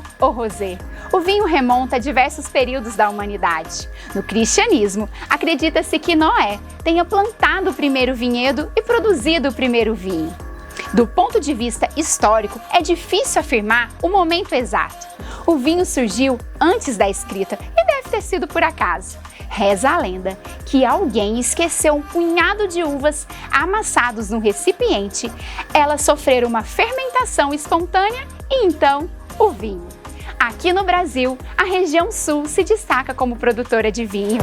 cru ou rosé. O vinho remonta a diversos períodos da humanidade. No cristianismo, acredita-se que Noé tenha plantado o primeiro vinhedo e produzido o primeiro vinho. Do ponto de vista histórico, é difícil afirmar o momento exato. O vinho surgiu antes da escrita e deve ter sido por acaso. Reza a lenda que alguém esqueceu um punhado de uvas amassados num recipiente. Elas sofreram uma fermentação espontânea e então o vinho. Aqui no Brasil, a região sul se destaca como produtora de vinho.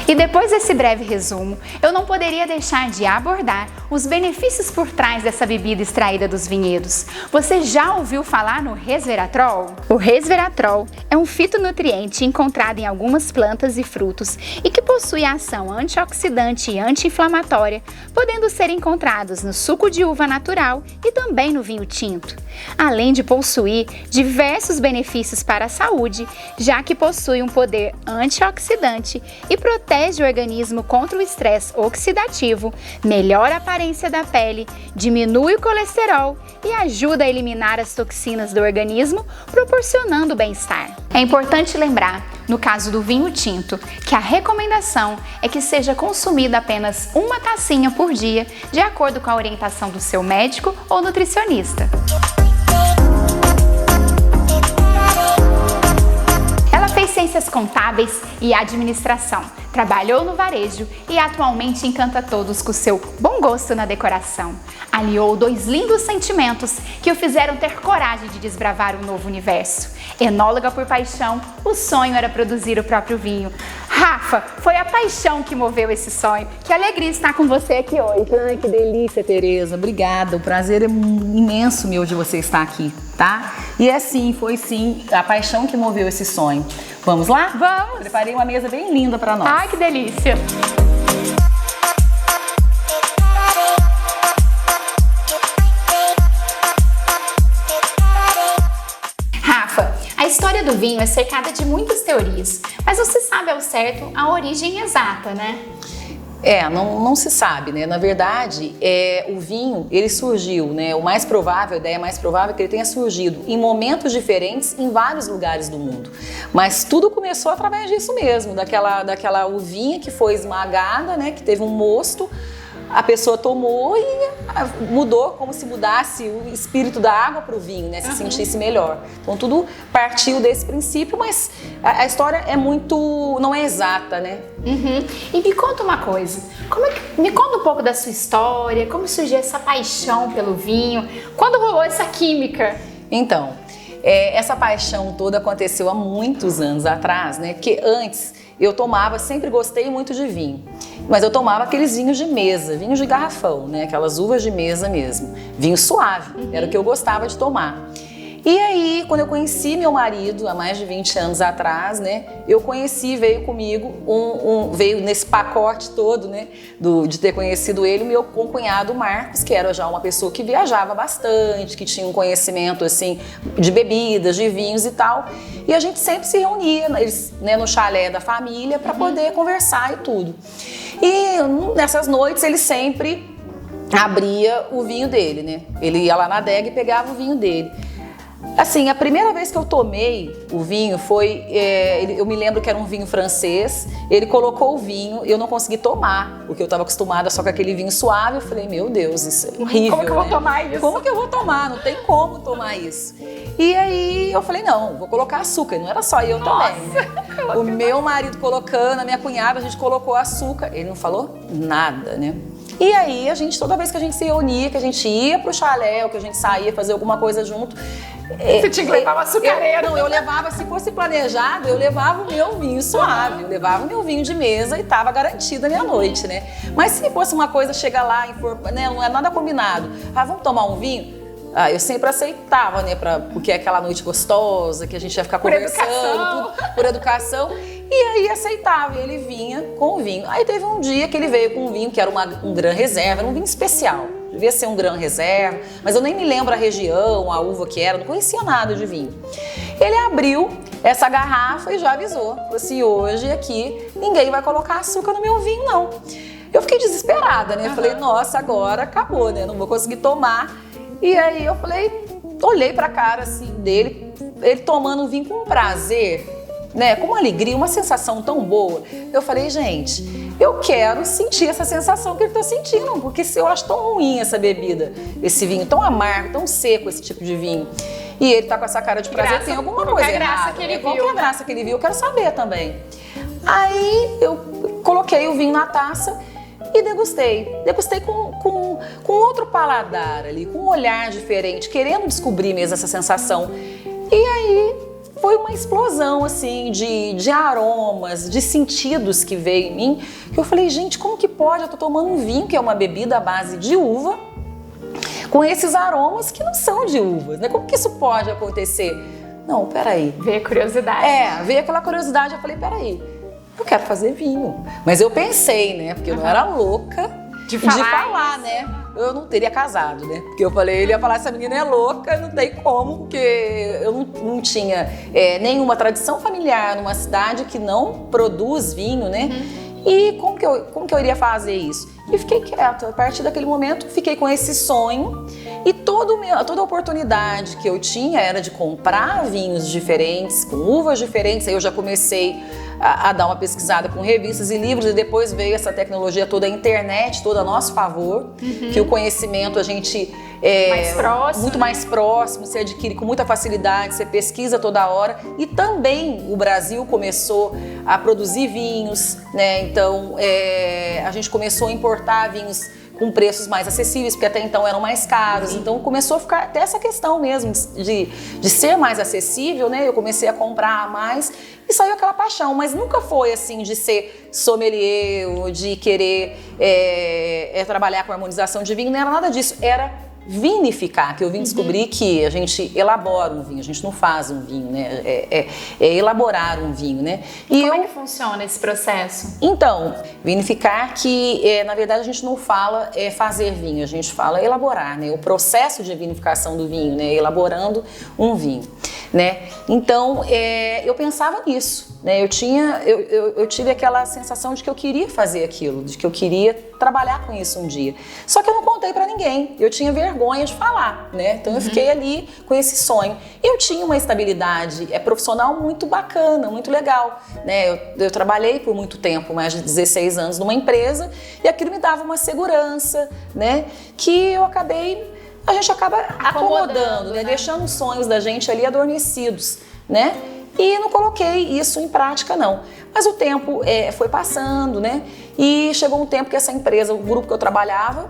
E depois desse breve resumo, eu não poderia deixar de abordar os benefícios por trás dessa bebida extraída dos vinhedos. Você já ouviu falar no resveratrol? O resveratrol é um fitonutriente encontrado em algumas plantas e frutos e que possui ação antioxidante e anti-inflamatória, podendo ser encontrados no suco de uva natural e também no vinho tinto. Além de possuir diversos benefícios para a saúde, já que possui um poder antioxidante e protege o organismo contra o estresse oxidativo, melhora a aparência da pele, diminui o colesterol e ajuda a eliminar as toxinas do organismo, proporcionando bem-estar. É importante lembrar, no caso do vinho tinto, que a recomendação é que seja consumida apenas uma tacinha por dia, de acordo com a orientação do seu médico ou nutricionista. Ciências contábeis e administração. Trabalhou no varejo e atualmente encanta todos com seu bom gosto na decoração. Aliou dois lindos sentimentos que o fizeram ter coragem de desbravar um novo universo. Enóloga por paixão, o sonho era produzir o próprio vinho. Rafa, foi a paixão que moveu esse sonho. Que alegria estar com você aqui hoje. Ai, que delícia, Tereza. Obrigada. O prazer é imenso meu de você estar aqui, tá? E é sim, foi sim a paixão que moveu esse sonho. Vamos lá? Vamos! Preparei uma mesa bem linda para nós. Ai, que delícia! Rafa, a história do vinho é cercada de muitas teorias, mas você sabe ao certo a origem exata, né? Não se sabe, né? Na verdade, o vinho, ele surgiu, né? O mais provável, a ideia mais provável é que ele tenha surgido em momentos diferentes em vários lugares do mundo. Mas tudo começou através disso mesmo, daquela uvinha que foi esmagada, né? Que teve um mosto, a pessoa tomou e mudou, como se mudasse o espírito da água para o vinho, né? Se sentisse melhor. Então tudo partiu desse princípio, mas a história não é exata, né? E me conta uma coisa, me conta um pouco da sua história, como surgiu essa paixão pelo vinho, quando rolou essa química? Então, essa paixão toda aconteceu há muitos anos atrás, né? Porque antes eu tomava, sempre gostei muito de vinho, mas eu tomava aqueles vinhos de mesa, vinhos de garrafão, né? Aquelas uvas de mesa mesmo, vinho suave, era o que eu gostava de tomar. E aí, quando eu conheci meu marido, há mais de 20 anos atrás, né, veio comigo, veio nesse pacote todo, né, de ter conhecido ele, meu concunhado Marcos, que era já uma pessoa que viajava bastante, que tinha um conhecimento, assim, de bebidas, de vinhos e tal. E a gente sempre se reunia, né, no chalé da família para poder conversar e tudo. E nessas noites ele sempre abria o vinho dele, né, ele ia lá na adega e pegava o vinho dele. Assim, a primeira vez que eu tomei o vinho foi, eu me lembro que era um vinho francês, ele colocou o vinho, eu não consegui tomar, porque eu estava acostumada só com aquele vinho suave, eu falei, meu Deus, isso é horrível, como que eu vou tomar isso? Como que eu vou tomar? Não tem como tomar isso. E aí eu falei, não, vou colocar açúcar, e não era só eu também, né? O meu marido colocando, a minha cunhada, a gente colocou açúcar, ele não falou nada, né? E aí, toda vez que a gente se reunia, que a gente ia pro chalé, ou que a gente saía fazer alguma coisa junto... Você tinha que levar uma açucareira? Eu levava, se fosse planejado, eu levava o meu vinho suave, eu levava o meu vinho de mesa e tava garantida a minha noite, né? Mas se fosse uma coisa, chegar lá, né, não é nada combinado, vamos tomar um vinho? Eu sempre aceitava, né, porque é aquela noite gostosa, que a gente ia ficar conversando, tudo por educação. E aí aceitava, e ele vinha com o vinho. Aí teve um dia que ele veio com um vinho que era um Gran Reserva, era um vinho especial. devia ser um Gran Reserva, mas eu nem me lembro a região, a uva que era, não conhecia nada de vinho. Ele abriu essa garrafa e já avisou, falou assim, hoje aqui ninguém vai colocar açúcar no meu vinho não. Eu fiquei desesperada, né? Falei, nossa, agora acabou, né? Não vou conseguir tomar. E aí eu falei, olhei pra cara assim dele, ele tomando um vinho com prazer, né? Com uma alegria, uma sensação tão boa. Eu falei, gente, eu quero sentir essa sensação que ele tá sentindo, porque eu acho tão ruim essa bebida, esse vinho tão amargo, tão seco, esse tipo de vinho. E ele tá com essa cara de prazer, tem alguma coisa errada. Qual que é a graça que ele viu? Eu quero saber também. Aí eu coloquei o vinho na taça e degustei. Degustei com outro paladar ali, com um olhar diferente, querendo descobrir mesmo essa sensação. E aí foi uma explosão assim de aromas, de sentidos que veio em mim, que eu falei, gente, como que pode? Eu tô tomando um vinho que é uma bebida à base de uva, com esses aromas que não são de uvas, né? Como que isso pode acontecer? Não, peraí. Veio a curiosidade. Veio aquela curiosidade, eu falei, peraí, eu quero fazer vinho. Mas eu pensei, né? Porque eu não era louca de falar, né? Eu não teria casado, né? Porque eu falei, ele ia falar, essa menina é louca, não tem como, porque eu não tinha nenhuma tradição familiar numa cidade que não produz vinho, né? E como que eu iria fazer isso? E fiquei quieta. A partir daquele momento, fiquei com esse sonho e toda a oportunidade que eu tinha era de comprar vinhos diferentes, com uvas diferentes. Aí eu já comecei a dar uma pesquisada com revistas e livros, e depois veio essa tecnologia toda, a internet toda a nosso favor, que o conhecimento a gente muito mais próximo, você adquire com muita facilidade, você pesquisa toda hora. E também o Brasil começou a produzir vinhos, né? Então a gente começou a importar vinhos com preços mais acessíveis, porque até então eram mais caros. Então começou a ficar até essa questão mesmo de ser mais acessível, né? Eu comecei a comprar mais e saiu aquela paixão, mas nunca foi assim de ser sommelier ou de querer trabalhar com harmonização de vinho, não era nada disso, era vinificar, que eu vim descobrir que a gente elabora um vinho, a gente não faz um vinho, né? É elaborar um vinho, né? E como é que funciona esse processo? Então, vinificar, que na verdade a gente não fala fazer vinho, a gente fala elaborar, né? O processo de vinificação do vinho, né? Elaborando um vinho, né? Então, eu pensava nisso, né? Eu tive aquela sensação de que eu queria fazer aquilo, de que eu queria trabalhar com isso um dia. Só que eu não contei pra ninguém, eu tinha vergonha de falar, né? Então eu fiquei ali com esse sonho. Eu tinha uma estabilidade profissional muito bacana, muito legal, né? Eu trabalhei por muito tempo, mais de 16 anos numa empresa, e aquilo me dava uma segurança, né? Que a gente acaba acomodando, né? Deixando os sonhos da gente ali adormecidos, né? E não coloquei isso em prática, não. Mas o tempo foi passando, né? E chegou um tempo que essa empresa, o grupo que eu trabalhava,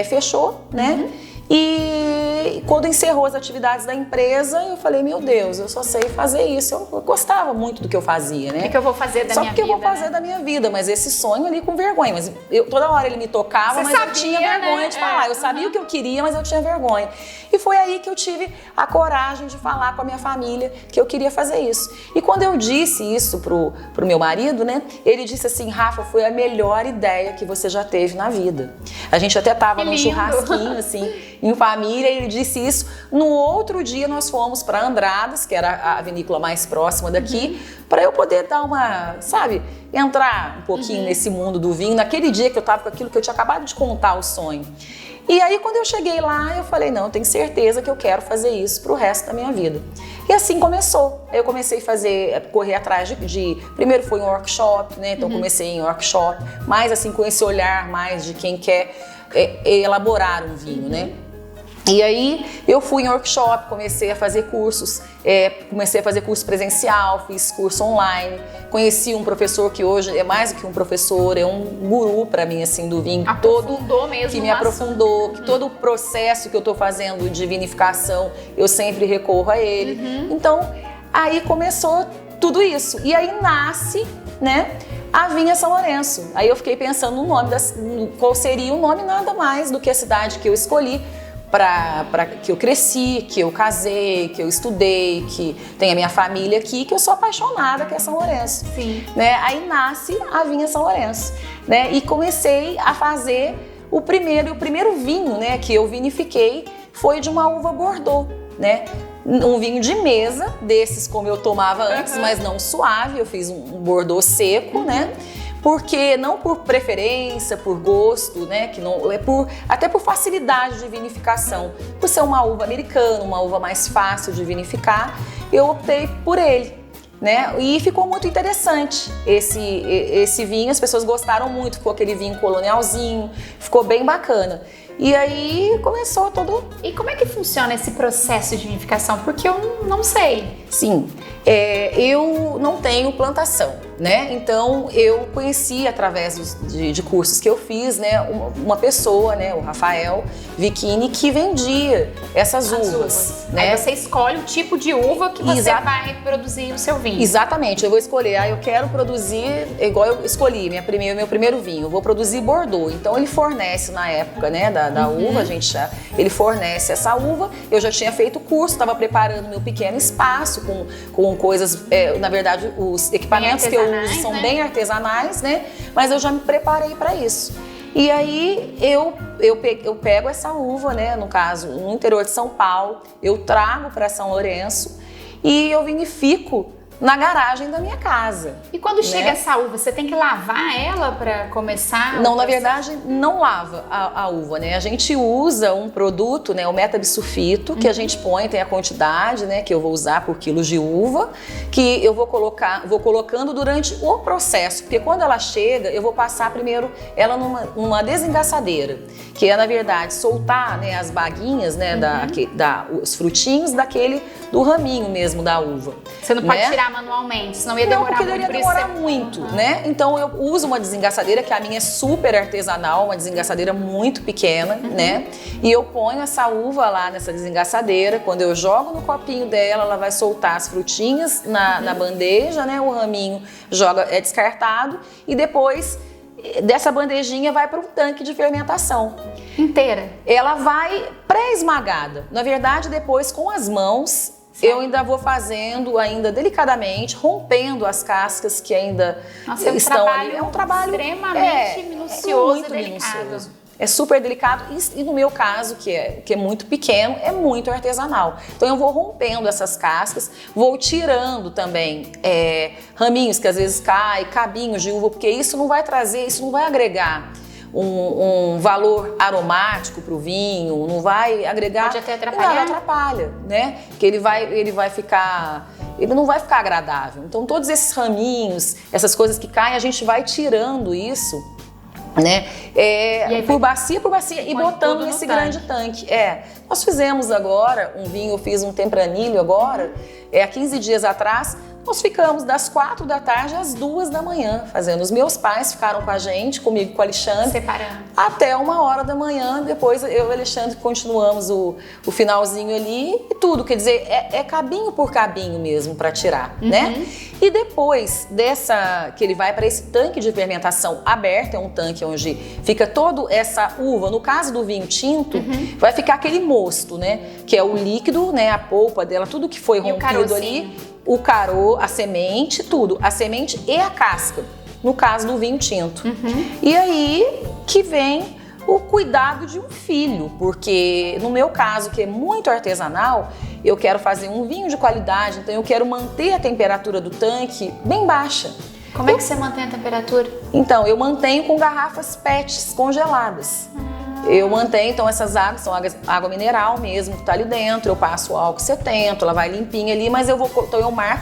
fechou, né? E quando encerrou as atividades da empresa, eu falei, meu Deus, eu só sei fazer isso. Eu gostava muito do que eu fazia, né? O que eu vou fazer da minha vida? Só porque eu vou fazer da minha vida, mas esse sonho ali com vergonha. Mas toda hora ele me tocava, mas eu tinha vergonha de falar. Eu sabia o que eu queria, mas eu tinha vergonha. E foi aí que eu tive a coragem de falar com a minha família que eu queria fazer isso. E quando eu disse isso pro meu marido, né? Ele disse assim, Rafa, foi a melhor ideia que você já teve na vida. A gente até tava num churrasquinho, assim, em família, e ele disse isso. No outro dia nós fomos para Andradas, que era a vinícola mais próxima daqui, para eu poder dar uma, sabe, entrar um pouquinho nesse mundo do vinho, naquele dia que eu tava com aquilo que eu tinha acabado de contar, o sonho. E aí quando eu cheguei lá, eu falei, não, eu tenho certeza que eu quero fazer isso pro resto da minha vida. E assim começou. Eu comecei a correr atrás primeiro foi um workshop, né? Então comecei em workshop, mais assim com esse olhar mais de quem quer elaborar um vinho, né? E aí eu fui em workshop, comecei a fazer cursos, comecei a fazer curso presencial, fiz curso online, conheci um professor que hoje é mais do que um professor, é um guru para mim assim do vinho, que me aprofundou, que todo o processo que eu tô fazendo de vinificação, eu sempre recorro a ele. Então, aí começou tudo isso. E aí nasce, né, a Vinha São Lourenço. Aí eu fiquei pensando no nome, qual seria o nome, nada mais do que a cidade que eu escolhi, que eu cresci, que eu casei, que eu estudei, que tem a minha família aqui, que eu sou apaixonada, que é São Lourenço. Sim. Né? Aí nasce a Vinha São Lourenço, né? E comecei a fazer o primeiro vinho, né, que eu vinifiquei foi de uma uva Bordeaux, né? Um vinho de mesa, desses como eu tomava antes, mas não suave. Eu fiz um Bordeaux seco, né? Porque não por preferência, por gosto, né? Que não é até por facilidade de vinificação. Por ser uma uva americana, uma uva mais fácil de vinificar, eu optei por ele, né? E ficou muito interessante esse vinho. As pessoas gostaram muito, ficou aquele vinho colonialzinho, ficou bem bacana. E aí começou todo... E como é que funciona esse processo de vinificação? Porque eu não sei. Sim, eu não tenho plantação, né? Então eu conheci através de cursos que eu fiz, né, uma pessoa, né, o Rafael Vicchini, que vendia essas uvas, né? Aí você escolhe o tipo de uva que você vai produzir o seu vinho. Exatamente, eu vou escolher, eu quero produzir, igual eu escolhi meu primeiro vinho, eu vou produzir Bordeaux. Então ele fornece na época, né, da uva, ele fornece essa uva. Eu já tinha feito o curso, estava preparando meu pequeno espaço com coisas, na verdade, os equipamentos que eu uso são, né, bem artesanais, né? Mas eu já me preparei para isso. E aí eu pego essa uva, né? No caso, no interior de São Paulo, eu trago para São Lourenço e eu vinifico na garagem da minha casa. E quando chega essa uva, você tem que lavar ela para começar? Não, na verdade, não lava a uva, né? A gente usa um produto, né, o metabisulfito, que a gente põe, tem a quantidade, né, que eu vou usar por quilos de uva, que eu vou colocando durante o processo, porque quando ela chega, eu vou passar primeiro ela numa desengaçadeira, que é, na verdade, soltar, né, as baguinhas, né, os frutinhos do raminho mesmo da uva. Você não pode tirar manualmente, senão ia demorar muito. Não, porque demorar muito, né? Então eu uso uma desengaçadeira, que a minha é super artesanal, uma desengaçadeira muito pequena, né? E eu ponho essa uva lá nessa desengaçadeira, quando eu jogo no copinho dela, ela vai soltar as frutinhas na bandeja, né? O raminho é descartado e depois dessa bandejinha vai para um tanque de fermentação. Inteira? Ela vai pré-esmagada. Na verdade, depois com as mãos, eu ainda vou fazendo, ainda delicadamente, rompendo as cascas que ainda estão ali. É um trabalho extremamente minucioso, muito e delicado. Minucioso. É super delicado e no meu caso, que é muito pequeno, é muito artesanal. Então eu vou rompendo essas cascas, vou tirando também raminhos que às vezes caem, cabinhos de uva, porque isso não vai agregar um valor aromático para o vinho, não vai agregar... Pode até atrapalhar. Não, atrapalha, né? Porque ele não vai ficar agradável. Então todos esses raminhos, essas coisas que caem, a gente vai tirando isso, né? Por bacia e botando nesse grande tanque. Nós fizemos agora um vinho, eu fiz um tempranilho agora, há 15 dias atrás. Nós ficamos das 4 da tarde às 2 da manhã fazendo. Os meus pais ficaram com a gente, comigo e com o Alexandre. Separando. Até 1h da manhã. Depois eu e o Alexandre continuamos o finalzinho ali e tudo. Quer dizer, é cabinho por cabinho mesmo para tirar, né? E depois que ele vai para esse tanque de fermentação aberto, é um tanque onde fica toda essa uva. No caso do vinho tinto, vai ficar aquele mosto, né? Que é o líquido, né? A polpa dela, tudo que foi rompido ali. O carô, a semente, tudo. A semente e a casca, no caso do vinho tinto. E aí que vem o cuidado de um filho, porque no meu caso, que é muito artesanal, eu quero fazer um vinho de qualidade, então eu quero manter a temperatura do tanque bem baixa. Como é que você mantém a temperatura? Então, eu mantenho com garrafas PETs congeladas. Eu mantenho, então essas águas são água mineral mesmo, que tá ali dentro, eu passo o álcool 70, ela vai limpinha ali, mas eu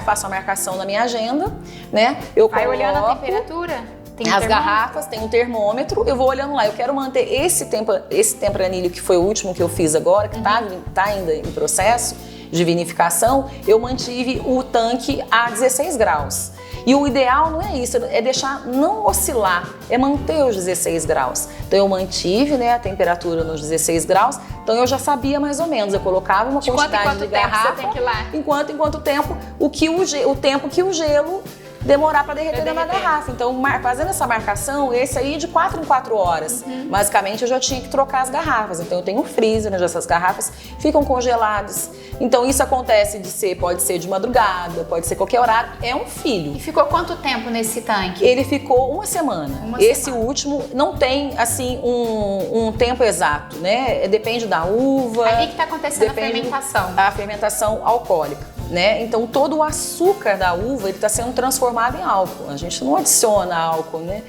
faço a marcação na minha agenda, né? Eu vai olhando a temperatura? Tem as garrafas, tem um termômetro, eu vou olhando lá, eu quero manter esse tempranilho, que foi o último que eu fiz agora, que tá ainda em processo de vinificação, eu mantive o tanque a 16 graus. E o ideal não é isso, é deixar não oscilar, é manter os 16 graus. Então eu mantive, né, a temperatura nos 16 graus, então eu já sabia mais ou menos, eu colocava uma quantidade de garrafa, você tem que ir lá? enquanto tempo, o tempo que o gelo demorar para derreter dentro da garrafa. Então, fazendo essa marcação, esse aí de 4 em 4 horas. Basicamente, eu já tinha que trocar as garrafas. Então, eu tenho um freezer onde essas garrafas ficam congeladas. Então, isso acontece pode ser de madrugada, pode ser qualquer horário. É um filho. E ficou quanto tempo nesse tanque? Ele ficou uma semana. Esse último não tem, assim, um tempo exato, né? Depende da uva. Aí que está acontecendo a fermentação. A fermentação alcoólica, né? Então, todo o açúcar da uva está sendo transformado em álcool. A gente não adiciona álcool, né?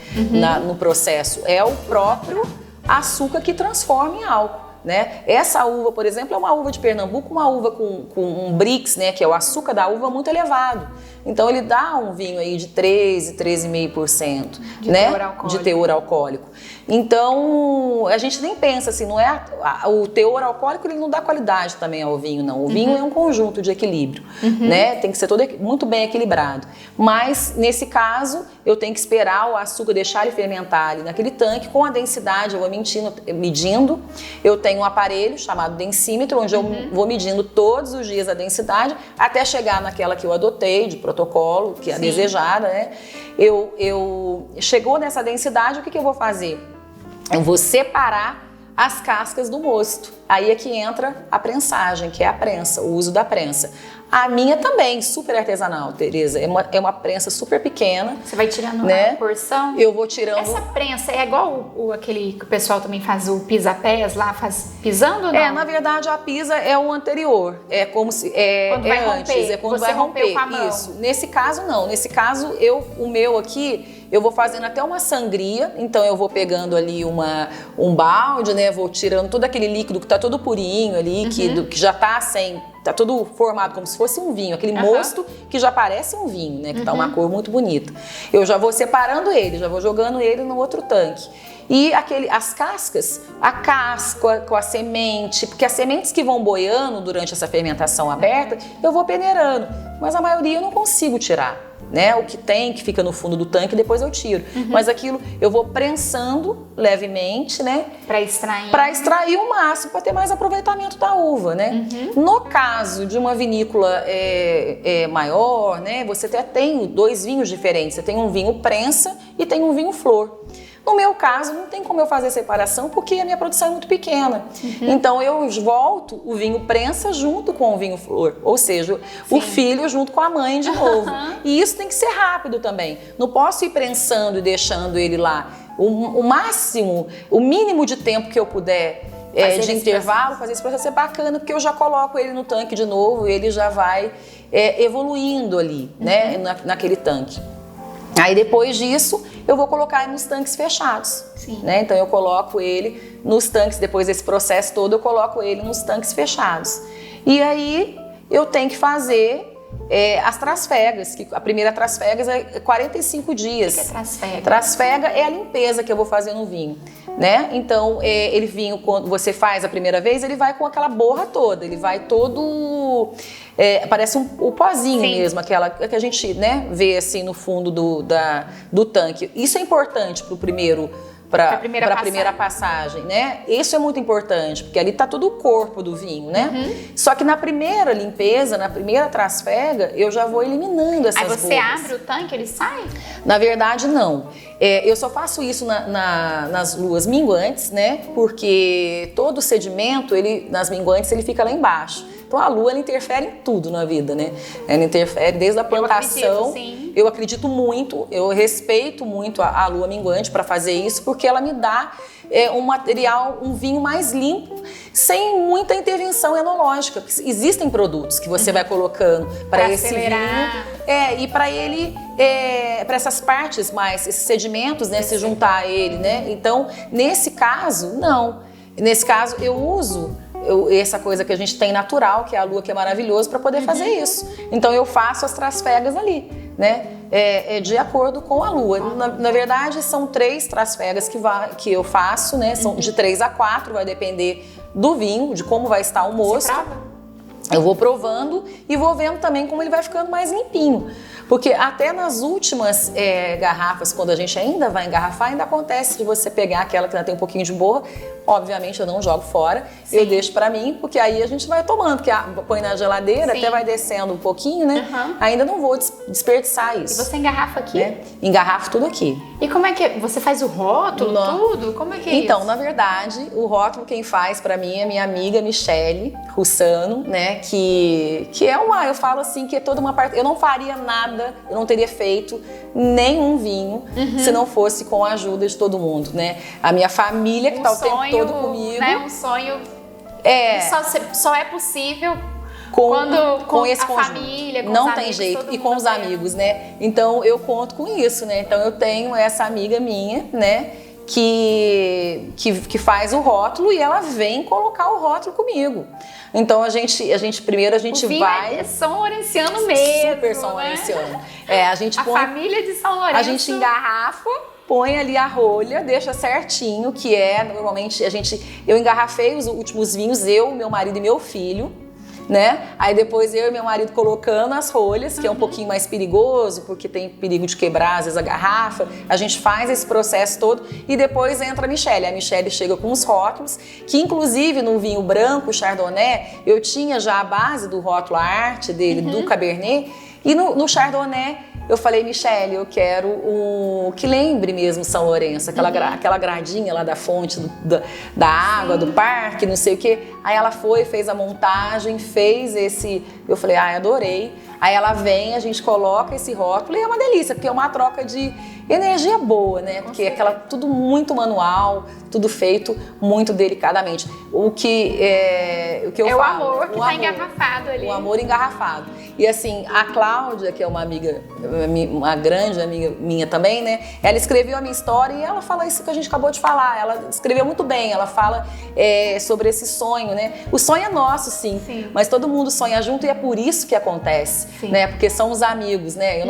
No processo. É o próprio açúcar que transforma em álcool. Né? Essa uva, por exemplo, é uma uva de Pernambuco, uma uva com um Brix, né, que é o açúcar da uva, muito elevado. Então ele dá um vinho aí de 13, 13,5%, né? De teor alcoólico. Então a gente nem pensa assim, não é o teor alcoólico, ele não dá qualidade também ao vinho, não. O vinho é um conjunto de equilíbrio, né? Tem que ser todo muito bem equilibrado. Mas nesse caso eu tenho que esperar o açúcar, deixar ele fermentar ali naquele tanque com a densidade, eu vou medindo. Eu tenho um aparelho chamado densímetro, onde eu vou medindo todos os dias a densidade até chegar naquela que eu adotei de protocolo, que é a desejada, né? Chegou nessa densidade, o que eu vou fazer? Eu vou separar as cascas do mosto. Aí é que entra a prensagem, que é a prensa, o uso da prensa. A minha também, super artesanal, Tereza. É uma prensa super pequena. Você vai tirando, né? Uma porção? Eu vou tirando. Essa prensa é igual aquele que o pessoal também faz o pisa-pés lá, faz pisando ou não? Na verdade a pisa é o anterior. É como se quando vai antes, romper, é quando você vai romper. Com a mão. Isso. Nesse caso não. Nesse caso o meu aqui, eu vou fazendo até uma sangria. Então eu vou pegando ali um balde, né? Vou tirando todo aquele líquido que tá todo purinho ali, que já tá tá todo formado como se fosse um vinho, aquele mosto que já parece um vinho, né? Que tá uma cor muito bonita. Eu já vou separando ele, já vou jogando ele no outro tanque. E as cascas, a casca com a semente, porque as sementes que vão boiando durante essa fermentação aberta, eu vou peneirando, mas a maioria eu não consigo tirar, né? O que fica no fundo do tanque, depois eu tiro. Mas aquilo eu vou prensando levemente, né? Para extrair. Para extrair o máximo, para ter mais aproveitamento da uva, né? No caso de uma vinícola maior, né? Você até tem 2 vinhos diferentes. Você tem um vinho prensa e tem um vinho flor. No meu caso, não tem como eu fazer separação porque a minha produção é muito pequena. Então, eu volto o vinho prensa junto com o vinho flor. Ou seja, o filho junto com a mãe de novo. E isso tem que ser rápido também. Não posso ir prensando e deixando ele lá. O máximo, o mínimo de tempo que eu puder de intervalo, fazer esse processo é bacana, porque eu já coloco ele no tanque de novo e ele já vai evoluindo ali, né, naquele tanque. Aí depois disso, eu vou colocar ele nos tanques fechados, né? Então eu coloco ele nos tanques, depois desse processo todo, eu coloco ele nos tanques fechados. E aí eu tenho que fazer as trasfegas, que a primeira trasfegas é 45 dias. O que é trasfega? Trasfega é a limpeza que eu vou fazer no vinho, né? Então, ele vinho, quando você faz a primeira vez, ele vai com aquela borra toda, ele vai todo... parece o pozinho mesmo, aquela que a gente, né, vê assim no fundo do tanque. Isso é importante para a primeira passagem, né? Isso é muito importante, porque ali tá todo o corpo do vinho, né? Só que na primeira limpeza, na primeira trasfega, eu já vou eliminando essas borras. Aí você abre o tanque, ele sai? Na verdade, não. Eu só faço isso nas luas minguantes, né? Porque todo o sedimento, nas minguantes, ele fica lá embaixo. Então a lua, ela interfere em tudo na vida, né? Ela interfere desde a plantação. Eu acredito muito, eu respeito muito a lua minguante para fazer isso, porque ela me dá um material, um vinho mais limpo, sem muita intervenção enológica. Existem produtos que você vai colocando para esse vinho. E para ele, para essas partes mais, esses sedimentos, né? Se juntar a ele, né? Então, nesse caso, não. Nesse caso, eu uso essa coisa que a gente tem natural, que é a lua, que é maravilhoso, para poder fazer isso. Então eu faço as trasfegas ali, né? De acordo com a lua. Na verdade, são 3 trasfegas que eu faço, né? São de 3 a 4, vai depender do vinho, de como vai estar o mosto. Eu vou provando e vou vendo também como ele vai ficando mais limpinho. Porque até nas últimas garrafas, quando a gente ainda vai engarrafar, ainda acontece de você pegar aquela que ainda tem um pouquinho de borra, obviamente eu não jogo fora, eu deixo pra mim, porque aí a gente vai tomando, porque põe na geladeira, até vai descendo um pouquinho, né? Ainda não vou desperdiçar isso. E você engarrafa aqui? Né? Engarrafo tudo aqui. E como é que você faz o rótulo, tudo? Como é que é então, isso? na verdade, o rótulo quem faz pra mim é minha amiga Michele Russano, né? Que é eu falo assim, que é toda uma parte. Eu não faria nada, eu não teria feito nenhum vinho se não fosse com a ajuda de todo mundo, né? A minha família que tá o tempo todo comigo. Né? Um sonho só é possível com esse a família, com não os tem amigos, jeito, e com os amigos, né? Então eu conto com isso, né? Então eu tenho essa amiga minha, né? Que faz o rótulo e ela vem colocar o rótulo comigo. Então a gente primeiro o vinho vai é São Lourenciano mesmo, super São Lourenciano. A família de São Lourenço. A gente engarrafa, põe ali a rolha, deixa certinho, que normalmente eu engarrafei os últimos vinhos, eu, meu marido e meu filho, né? Aí depois eu e meu marido colocando as rolhas, que é um pouquinho mais perigoso, porque tem perigo de quebrar às vezes a garrafa. A gente faz esse processo todo e depois entra a Michele. A Michele chega com os rótulos, que inclusive no vinho branco, Chardonnay, eu tinha já a base do rótulo, a arte dele, do Cabernet, e no Chardonnay eu falei, Michele, eu quero que lembre mesmo São Lourenço, aquela gradinha lá da fonte, da água, do parque, não sei o quê. Aí ela fez a montagem, fez esse... Eu falei, adorei. Aí ela vem, a gente coloca esse rótulo e é uma delícia, porque é uma troca de energia boa, né? Porque é tudo muito manual, tudo feito muito delicadamente. O que eu falo... É o amor que tá engarrafado ali. O amor engarrafado. E assim, a Cláudia, que é uma amiga, uma grande amiga minha também, né? Ela escreveu a minha história e ela fala isso que a gente acabou de falar. Ela escreveu muito bem, ela fala sobre esse sonho, né? O sonho é nosso, sim, mas todo mundo sonha junto e é por isso que acontece, né? Porque são os amigos, né?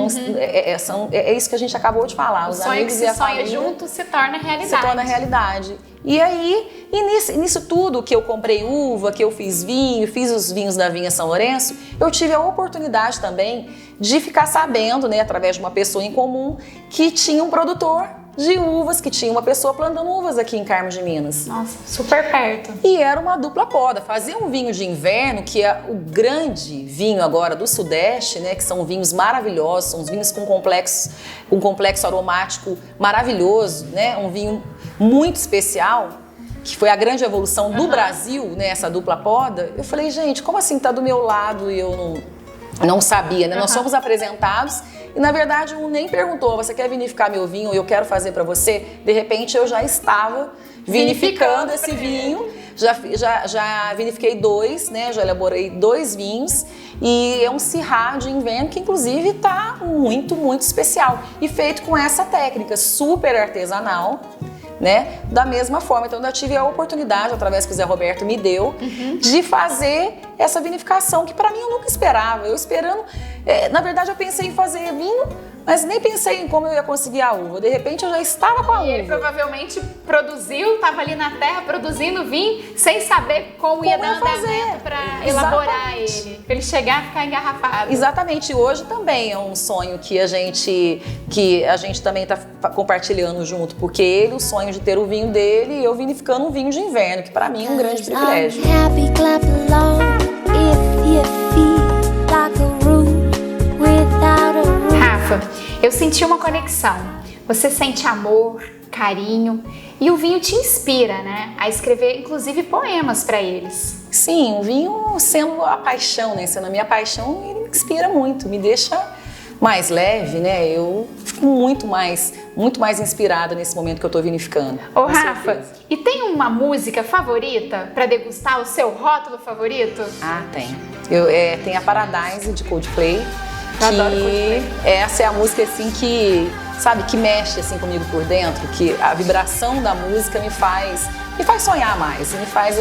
É isso que a gente acabou de falar. Os amigos que e a sonha família junto se torna realidade. Se torna realidade. E aí, nisso tudo que eu comprei uva, que eu fiz vinho, fiz os vinhos da Vinha São Lourenço, eu tive a oportunidade também de ficar sabendo, né, através de uma pessoa em comum, que tinha um produtor de uvas, que tinha uma pessoa plantando uvas aqui em Carmo de Minas. Nossa, super perto. E era uma dupla poda. Fazia um vinho de inverno, que é o grande vinho agora do Sudeste, né? Que são vinhos maravilhosos, são os vinhos com complexo aromático maravilhoso, né? Um vinho muito especial, que foi a grande evolução do Brasil, né? Essa dupla poda. Eu falei, gente, como assim tá do meu lado e eu não sabia, né? Nós fomos apresentados e, na verdade, um nem perguntou, você quer vinificar meu vinho? Eu quero fazer para você. De repente, eu já estava vinificando esse vinho. Já vinifiquei 2, né? Já elaborei 2 vinhos e é um Syrah de inverno que, inclusive, tá muito, muito especial. E feito com essa técnica super artesanal, né? Da mesma forma, então eu tive a oportunidade, através que o Zé Roberto me deu, de fazer essa vinificação, que para mim eu nunca esperava. Eu esperando, na verdade eu pensei em fazer vinho, mas nem pensei em como eu ia conseguir a uva. De repente eu já estava com a uva. E ele provavelmente produziu, estava ali na terra produzindo vinho, sem saber como ia dar andamento para elaborar ele, para ele chegar a ficar engarrafado. Exatamente, hoje também é um sonho que a gente também está compartilhando junto, porque o sonho de ter o vinho dele e eu vinificando um vinho de inverno, que para mim é um grande privilégio. Rafa, eu senti uma conexão. Você sente amor, carinho e o vinho te inspira, né? A escrever, inclusive, poemas para eles. Sim, o vinho sendo a paixão, né? Sendo a minha paixão, ele me inspira muito, me deixa mais leve, né? Eu fico muito mais inspirada nesse momento que eu tô vinificando. Ô, Rafa, e tem uma música favorita para degustar, o seu rótulo favorito? Ah, tem. Tem a Paradise de Coldplay. Eu adoro Coldplay. Essa é a música assim que, sabe, que mexe assim comigo por dentro, que a vibração da música me faz sonhar mais, me faz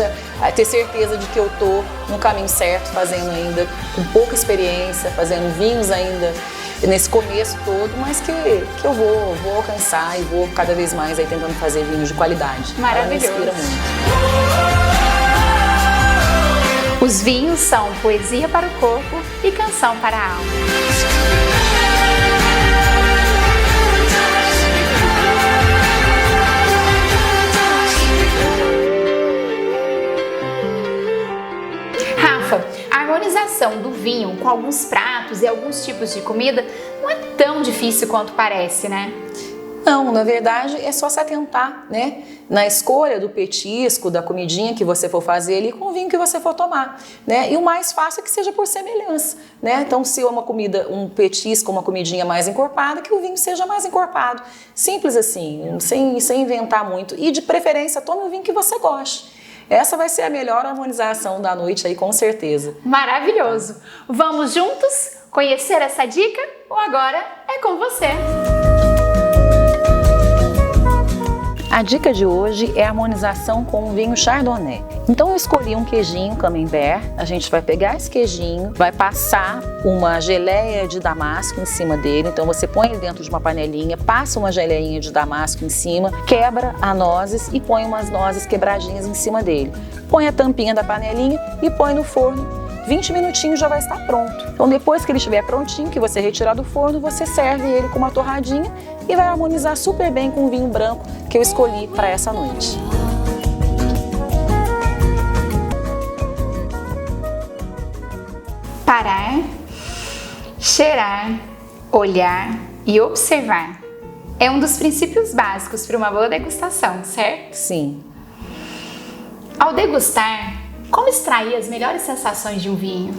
ter certeza de que eu tô no caminho certo, fazendo ainda com pouca experiência, fazendo vinhos ainda nesse começo todo, mas que eu vou alcançar e vou cada vez mais aí tentando fazer vinhos de qualidade. Maravilhoso. Ela me inspira muito. Os vinhos são poesia para o corpo e canção para a alma. associação do vinho com alguns pratos e alguns tipos de comida não é tão difícil quanto parece, né? Não, na verdade é só se atentar, né, na escolha do petisco, da comidinha que você for fazer ali com o vinho que você for tomar, né? E o mais fácil é que seja por semelhança, né? Então, se é uma comida, um petisco, uma comidinha mais encorpada, que o vinho seja mais encorpado. Simples assim, sem inventar muito. E de preferência, tome o vinho que você goste. Essa vai ser a melhor harmonização da noite aí, com certeza. Maravilhoso! Vamos juntos conhecer essa dica? Ou agora é com você! A dica de hoje é a harmonização com o vinho Chardonnay. Então eu escolhi um queijinho camembert, a gente vai pegar esse queijinho, vai passar uma geleia de damasco em cima dele, então você põe ele dentro de uma panelinha, passa uma geleinha de damasco em cima, quebra as nozes e põe umas nozes quebradinhas em cima dele. Põe a tampinha da panelinha e põe no forno. 20 minutinhos já vai estar pronto. Então depois que ele estiver prontinho, que você retirar do forno, você serve ele com uma torradinha e vai harmonizar super bem com o vinho branco que eu escolhi para essa noite. Parar, cheirar, olhar e observar é um dos princípios básicos para uma boa degustação, certo? Sim. Ao degustar, como extrair as melhores sensações de um vinho?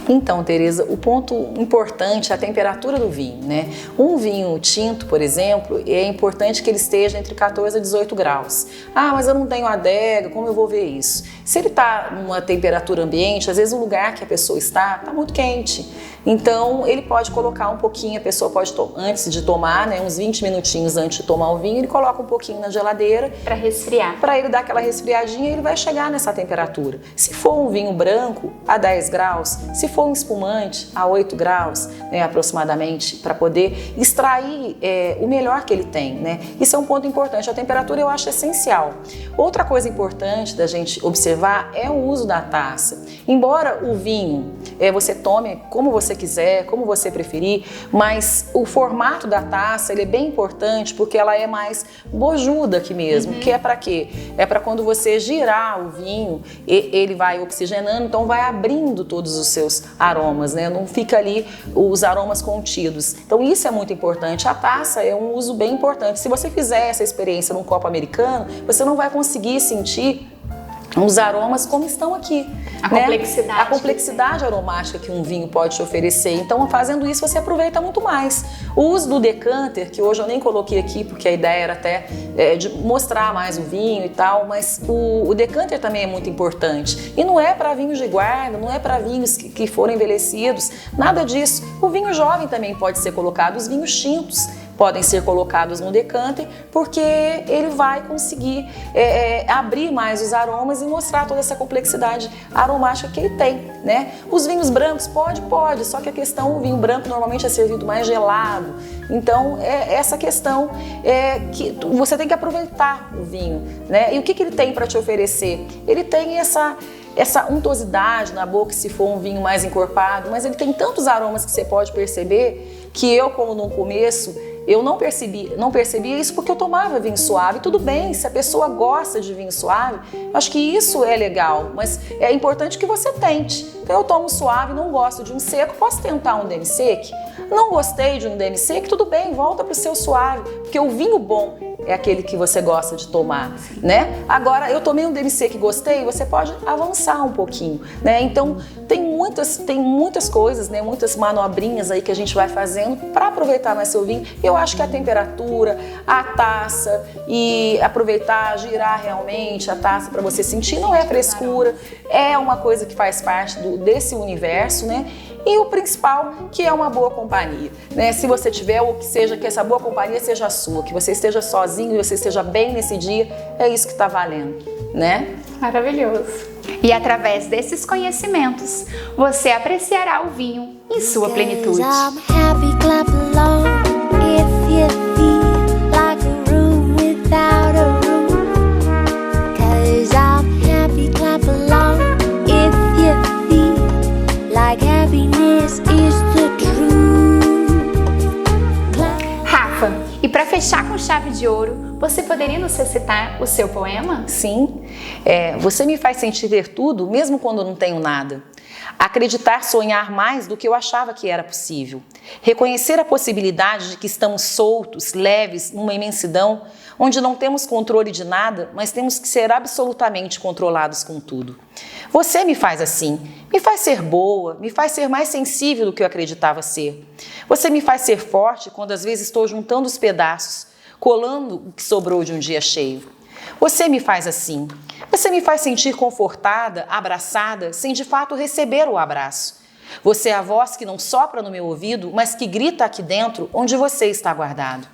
Então, Tereza, o ponto importante é a temperatura do vinho, né? Um vinho tinto, por exemplo, é importante que ele esteja entre 14 a 18 graus. Ah, mas eu não tenho adega, como eu vou ver isso? Se ele está numa temperatura ambiente, às vezes o lugar que a pessoa está muito quente. Então, ele pode colocar um pouquinho, a pessoa pode, antes de tomar, né, uns 20 minutinhos antes de tomar o vinho, ele coloca um pouquinho na geladeira. Para resfriar. Para ele dar aquela resfriadinha, ele vai chegar nessa temperatura. Se for um vinho branco, a 10 graus, se for um espumante, a 8 graus, né, aproximadamente, para poder extrair o melhor que ele tem, né? Isso é um ponto importante. A temperatura eu acho essencial. Outra coisa importante da gente observar é o uso da taça. Embora o vinho você tome como você quiser, como você preferir, mas o formato da taça ele é bem importante porque ela é mais bojuda aqui mesmo. Que é para quê? É para quando você girar o vinho, ele vai oxigenando, então vai abrindo todos os seus aromas, né? Não fica ali os aromas contidos. Então isso é muito importante. A taça é um uso bem importante. Se você fizer essa experiência num copo americano, você não vai conseguir sentir os aromas como estão aqui. A complexidade aromática que um vinho pode te oferecer. Então, fazendo isso, você aproveita muito mais. O uso do decanter, que hoje eu nem coloquei aqui, porque a ideia era até de mostrar mais o vinho e tal, mas o decanter também é muito importante. E não é para vinhos de guarda, não é para vinhos que foram envelhecidos, nada disso. O vinho jovem também pode ser colocado, os vinhos tintos podem ser colocados no decanter, porque ele vai conseguir abrir mais os aromas e mostrar toda essa complexidade aromática que ele tem, né? Os vinhos brancos pode, só que a questão, o vinho branco normalmente é servido mais gelado, então essa questão que você tem que aproveitar o vinho, né? E o que ele tem para te oferecer? Ele tem essa untuosidade na boca, se for um vinho mais encorpado, mas ele tem tantos aromas que você pode perceber que eu, como no começo, eu não percebia isso porque eu tomava vinho suave. Tudo bem, se a pessoa gosta de vinho suave, acho que isso é legal, mas é importante que você tente. Então eu tomo suave, não gosto de um seco, posso tentar um demi-sec? Não gostei de um demi-sec, tudo bem, volta para o seu suave, porque o vinho bom é aquele que você gosta de tomar, né? Agora, eu tomei um demi-sec e gostei, você pode avançar um pouquinho, né? Então, tem muitas coisas, né? Muitas manobrinhas aí que a gente vai fazendo para aproveitar mais seu vinho. Eu acho que a temperatura, a taça e aproveitar, girar realmente a taça para você sentir, não é frescura, é uma coisa que faz parte desse universo, né? E o principal, que é uma boa companhia, né? Se você tiver, ou que seja, que essa boa companhia seja a sua, que você esteja sozinho e você esteja bem nesse dia, é isso que está valendo, né? Maravilhoso! E através desses conhecimentos, você apreciará o vinho em sua plenitude. Rafa, e para fechar com chave de ouro, você poderia nos recitar o seu poema? Sim, você me faz sentir ter tudo, mesmo quando eu não tenho nada. Acreditar, sonhar mais do que eu achava que era possível. Reconhecer a possibilidade de que estamos soltos, leves, numa imensidão, onde não temos controle de nada, mas temos que ser absolutamente controlados com tudo. Você me faz assim, me faz ser boa, me faz ser mais sensível do que eu acreditava ser. Você me faz ser forte quando às vezes estou juntando os pedaços, colando o que sobrou de um dia cheio. Você me faz assim. Você me faz sentir confortada, abraçada, sem de fato receber o abraço. Você é a voz que não sopra no meu ouvido, mas que grita aqui dentro, onde você está guardado.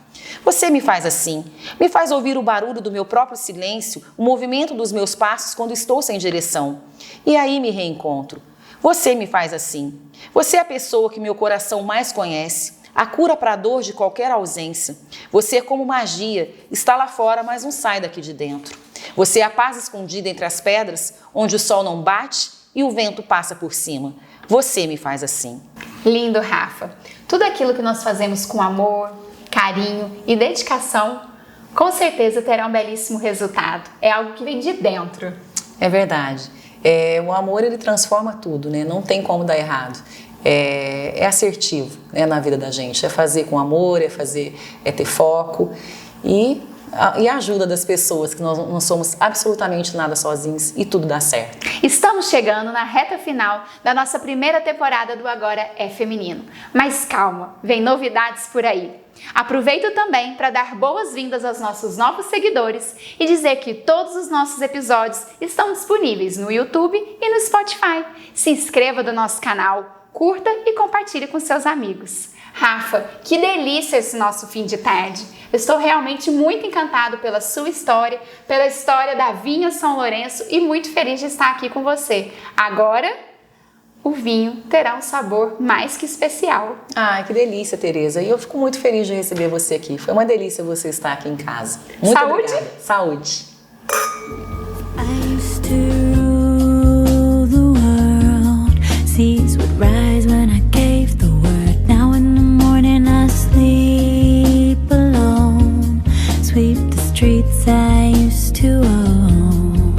Você me faz assim. Me faz ouvir o barulho do meu próprio silêncio, o movimento dos meus passos quando estou sem direção. E aí me reencontro. Você me faz assim. Você é a pessoa que meu coração mais conhece. A cura para a dor de qualquer ausência. Você é como magia, está lá fora, mas não sai daqui de dentro. Você é a paz escondida entre as pedras, onde o sol não bate e o vento passa por cima. Você me faz assim. Lindo, Rafa. Tudo aquilo que nós fazemos com amor, carinho e dedicação, com certeza terá um belíssimo resultado. É algo que vem de dentro. É verdade. O amor, ele transforma tudo, né? Não tem como dar errado. É assertivo, né, na vida da gente, é fazer com amor, é ter foco e a ajuda das pessoas, que nós não somos absolutamente nada sozinhos e tudo dá certo. Estamos chegando na reta final da nossa primeira temporada do Agora é Feminino, mas calma, vem novidades por aí. Aproveito também para dar boas-vindas aos nossos novos seguidores e dizer que todos os nossos episódios estão disponíveis no YouTube e no Spotify. Se inscreva no nosso canal, curta e compartilhe com seus amigos. Rafa, que delícia esse nosso fim de tarde. Eu estou realmente muito encantado pela sua história, pela história da Vinha São Lourenço e muito feliz de estar aqui com você. Agora, o vinho terá um sabor mais que especial. Ai, que delícia, Tereza. E eu fico muito feliz de receber você aqui. Foi uma delícia você estar aqui em casa. Muito Saúde? Obrigada. Saúde. Seas would rise when I gave the word. Now in the morning I sleep alone. Sweep the streets I used to own.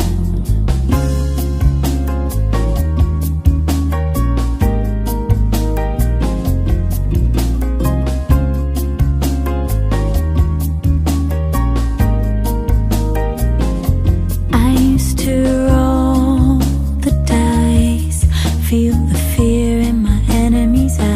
I used to roll the dice, feel the fear in my enemy's eyes.